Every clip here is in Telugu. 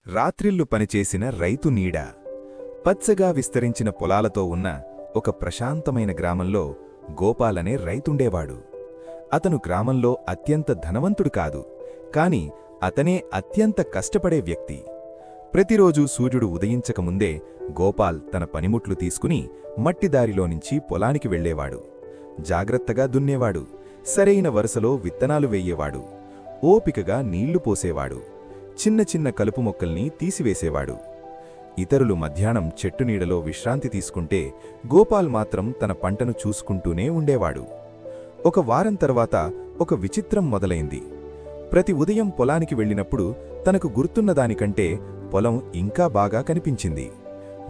రాత్రిళ్లు పనిచేసిన రైతు నీడ. పచ్చగా విస్తరించిన పొలాలతో ఉన్న ఒక ప్రశాంతమైన గ్రామంలో గోపాలనే రైతుండేవాడు. అతను గ్రామంలో అత్యంత ధనవంతుడు కాదు, కాని అతనే అత్యంత కష్టపడే వ్యక్తి. ప్రతిరోజూ సూర్యుడు ఉదయించకముందే గోపాల్ తన పనిముట్లు తీసుకుని మట్టిదారిలోనుంచి పొలానికి వెళ్లేవాడు. జాగ్రత్తగా దున్నేవాడు, సరైన వరుసలో విత్తనాలు వెయ్యేవాడు, ఓపికగా నీళ్లు పోసేవాడు, చిన్న చిన్న కలుపు మొక్కల్ని తీసివేసేవాడు. ఇతరులు మధ్యాహ్నం చెట్టు నీడలో విశ్రాంతి తీసుకుంటే గోపాల్ మాత్రం తన పంటను చూసుకుంటూనే ఉండేవాడు. ఒక వారం తర్వాత ఒక విచిత్రం మొదలైంది. ప్రతి ఉదయం పొలానికి వెళ్ళినప్పుడు తనకు గుర్తున్నదానికంటే పొలం ఇంకా బాగా కనిపించింది.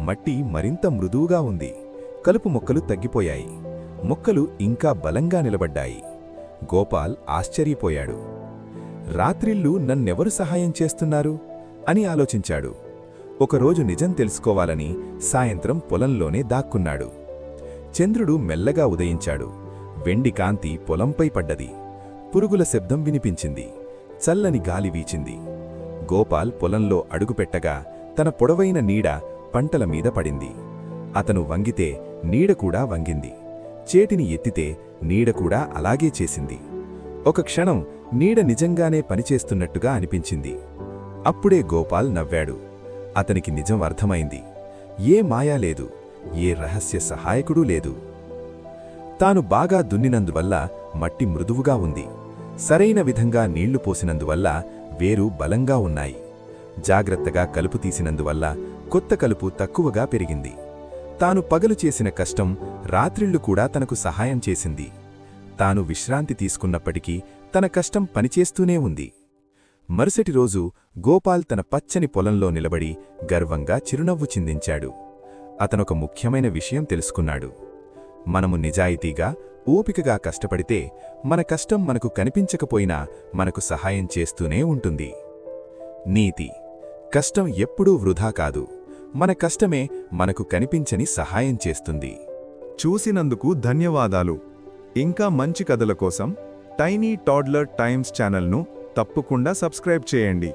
మట్టి మరింత మృదువుగా ఉంది, కలుపు మొక్కలు తగ్గిపోయాయి, మొక్కలు ఇంకా బలంగా నిలబడ్డాయి. గోపాల్ ఆశ్చర్యపోయాడు. రాత్రిళ్ళు నన్నెవరు సహాయం చేస్తున్నారు అని ఆలోచించాడు. ఒకరోజు నిజం తెలుసుకోవాలని సాయంత్రం పొలంలోనే దాక్కున్నాడు. చంద్రుడు మెల్లగా ఉదయించాడు. వెండి కాంతి పొలంపై పడ్డది. పురుగుల శబ్దం వినిపించింది. చల్లని గాలి వీచింది. గోపాల్ పొలంలో అడుగుపెట్టగా తన పొడవైన నీడ పంటల మీద పడింది. అతను వంగితే నీడ కూడా వంగింది. చేటిని ఎత్తితే నీడ కూడా అలాగే చేసింది. ఒక క్షణం నీడ నిజంగానే పనిచేస్తున్నట్టుగా అనిపించింది. అప్పుడే గోపాల్ నవ్వాడు. అతనికి నిజం అర్థమైంది. ఏ మాయా లేదు, ఏ రహస్య సహాయకుడూ లేదు. తాను బాగా దున్నినందువల్ల మట్టి మృదువుగా ఉంది. సరైన విధంగా నీళ్లు పోసినందువల్ల వేరు బలంగా ఉన్నాయి. జాగ్రత్తగా కలుపు తీసినందువల్ల కొత్త కలుపు తక్కువగా పెరిగింది. తాను పగలు చేసిన కష్టం రాత్రిళ్లు కూడా తనకు సహాయం చేసింది. తాను విశ్రాంతి తీసుకున్నప్పటికీ తన కష్టం పనిచేస్తూనే ఉంది. మరుసటి రోజు గోపాల్ తన పచ్చని పొలంలో నిలబడి గర్వంగా చిరునవ్వు చిందించాడు. అతనొక ముఖ్యమైన విషయం తెలుసుకున్నాడు. మనము నిజాయితీగా, ఓపికగా కష్టపడితే మన కష్టం మనకు కనిపించకపోయినా మనకు సహాయం చేస్తూనే ఉంటుంది. నీతి: కష్టం ఎప్పుడూ వృధా కాదు, మన కష్టమే మనకు కనిపించని సహాయం చేస్తుంది. చూసినందుకు ధన్యవాదాలు. ఇంకా మంచి కథల కోసం టైనీ టాడ్లర్ టైమ్స్ ఛానల్ను తప్పకుండా సబ్స్క్రైబ్ చేయండి.